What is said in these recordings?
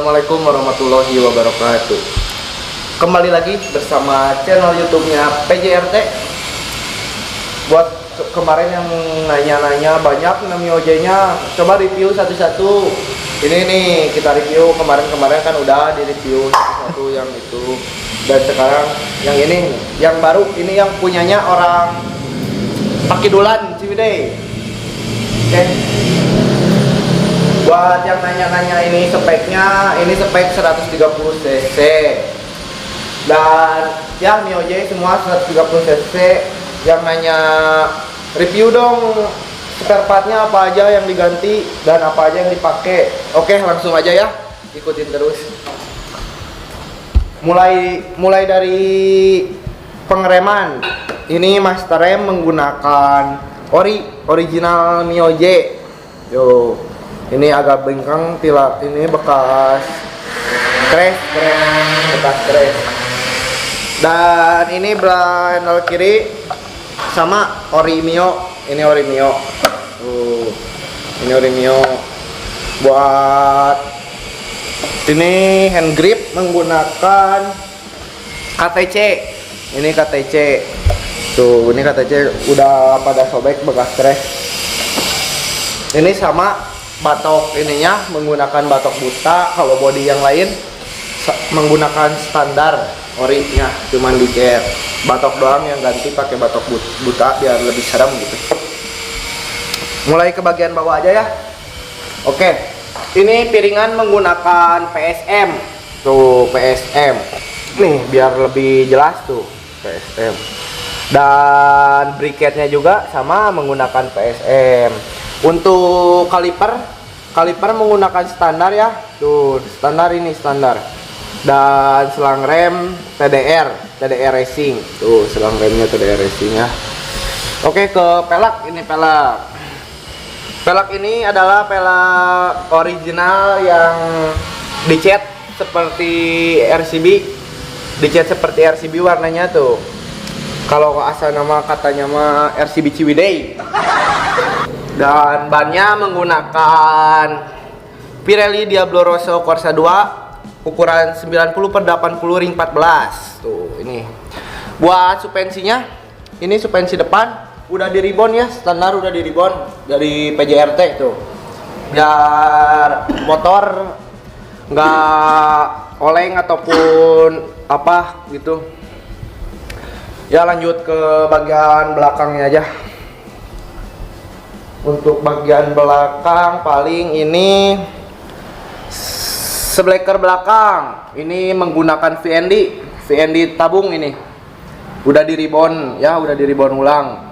Assalamualaikum warahmatullahi wabarakatuh. Kembali lagi bersama channel YouTube-nya PJRT. Buat kemarin yang nanya-nanya banyak Mio J-nya, coba review satu-satu. Ini nih kita review, kemarin-kemarin kan udah di review satu-satu yang itu. Dan sekarang yang ini, yang baru, ini yang punyanya orang Pakidulan Ciwidey. Oke. Buat yang nanya-nanya ini speknya, ini spek 130 cc. Dan ya Mio J semua 130 cc. Yang nanya review dong spare partnya apa aja yang diganti dan apa aja yang dipakai. Oke, langsung aja ya, ikutin terus. Mulai dari pengereman. Ini master rem menggunakan original Mio J. Yo, ini agak bengkang, ini bekas crash. Dan ini handle kiri sama ori Mio. Ini ori Mio. Ini ori Mio. Buat ini hand grip menggunakan KTC. Ini KTC. Tuh, ini KTC udah pada sobek bekas crash. Ini sama batok ininya menggunakan batok buta. Kalau body yang lain menggunakan standar orinya, cuman dicat batok doang yang ganti pakai batok buta biar lebih serem gitu. Mulai ke bagian bawah aja ya. Oke, ini piringan menggunakan PSM. Tuh PSM nih biar lebih jelas tuh PSM. Dan briketnya juga sama menggunakan PSM. Untuk kaliper menggunakan standar ya. Tuh standar, ini standar. Dan selang rem TDR racing. Tuh selang remnya TDR racing ya. Oke, ke pelak. Ini pelak ini adalah pelak original yang dicat seperti RCB warnanya tuh. Kalau asal nama katanya mah RCB Ciwidey. Dan bannya menggunakan Pirelli Diablo Rosso Corsa 2 ukuran 90/80 ring 14. Tuh ini. Buat suspensinya, ini suspensi depan udah di ribbon ya, standar udah di ribbon dari PJRT tuh. Biar motor nggak oleng ataupun apa gitu. Ya lanjut ke bagian belakangnya aja. Untuk bagian belakang paling ini sebleker belakang. Ini menggunakan VND tabung ini. Udah di ribbon ya, udah di ribbon ulang.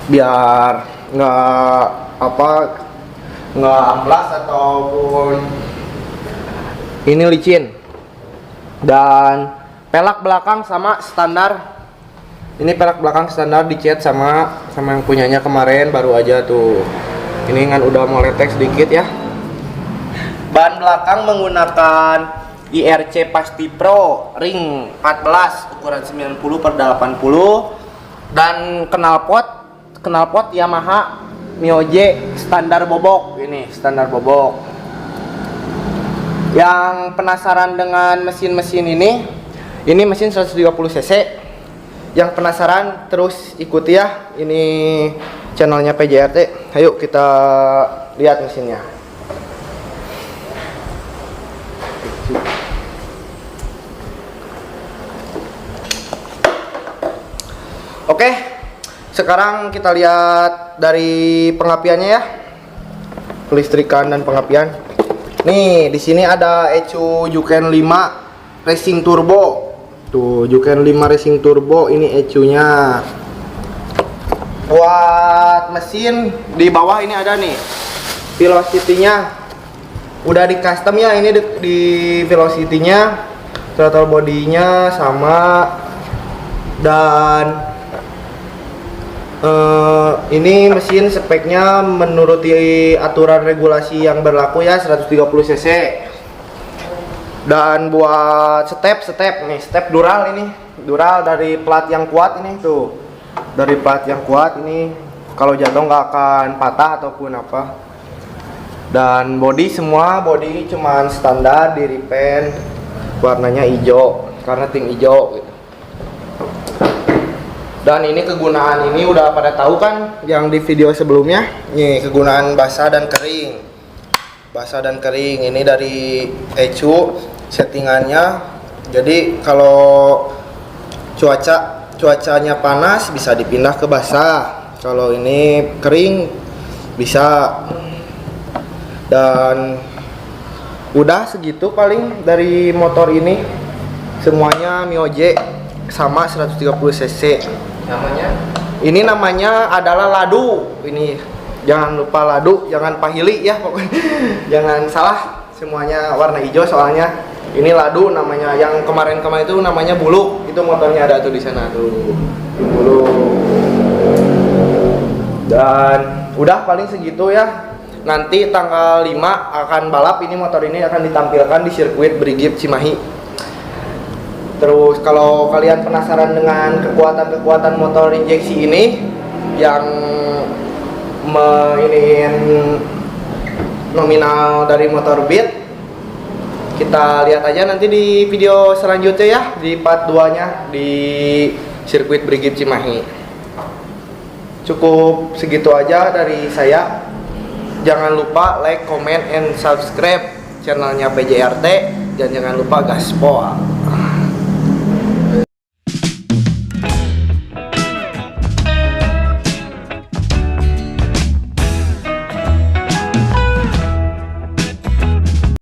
Biar nggak amplas ataupun ini licin. Dan pelak belakang sama standar. Ini pelak belakang standar dicat sama yang punyanya kemarin baru aja tuh. Ini kan udah mau letek sedikit ya. Ban belakang menggunakan IRC Pasti Pro ring 14 ukuran 90/80 dan knalpot Yamaha Mio J standar bobok. Ini standar bobok. Yang penasaran dengan mesin-mesin ini mesin 130 cc. Yang penasaran terus ikuti ya, ini channelnya PJRT. Ayo kita lihat mesinnya. Oke, sekarang kita lihat dari pengapiannya ya, kelistrikan dan pengapian. Nih di sini ada ECU Juken 5 Racing Turbo. Tuh Juken 5 Racing Turbo, ini ECU-nya. Buat mesin di bawah ini ada nih velocity-nya. Udah di custom ya, ini di velocity-nya, throttle body-nya sama. Dan ini mesin speknya menuruti aturan regulasi yang berlaku ya, 130 cc. Dan buat step nih, step dural ini. Dural dari plat yang kuat ini tuh. Dari plat yang kuat ini, kalau jatuh nggak akan patah ataupun apa. Dan body semua body cuman standar di repaint, warnanya hijau karena tim hijau gitu. Dan ini kegunaan ini udah pada tahu kan yang di video sebelumnya. Nih kegunaan basah dan kering. Basah dan kering ini dari Ecu settingannya. Jadi kalau cuacanya panas bisa dipindah ke basah. Kalau ini kering bisa. Dan udah segitu paling dari motor ini. Semuanya Mio J sama 130 cc. Namanya? Ini namanya adalah Ladu. Ini jangan lupa Ladu, jangan Pahili ya pokoknya. Jangan salah, semuanya warna hijau soalnya. Ini Ladu namanya. Yang kemarin-kemarin itu namanya Buluk. Itu motornya ada tuh di sana tuh. Buluk. Dan udah paling segitu ya. Nanti tanggal 5 akan balap, ini motor ini akan ditampilkan di sirkuit Brigif Cimahi. Terus kalau kalian penasaran dengan kekuatan motor injeksi ini yang meinin nominal dari motor Beat, kita lihat aja nanti di video selanjutnya ya, di part 2 nya di sirkuit Brigif Cimahi. Cukup segitu aja dari saya. Jangan lupa like, comment, and subscribe channelnya PJRT, dan jangan lupa gaspol.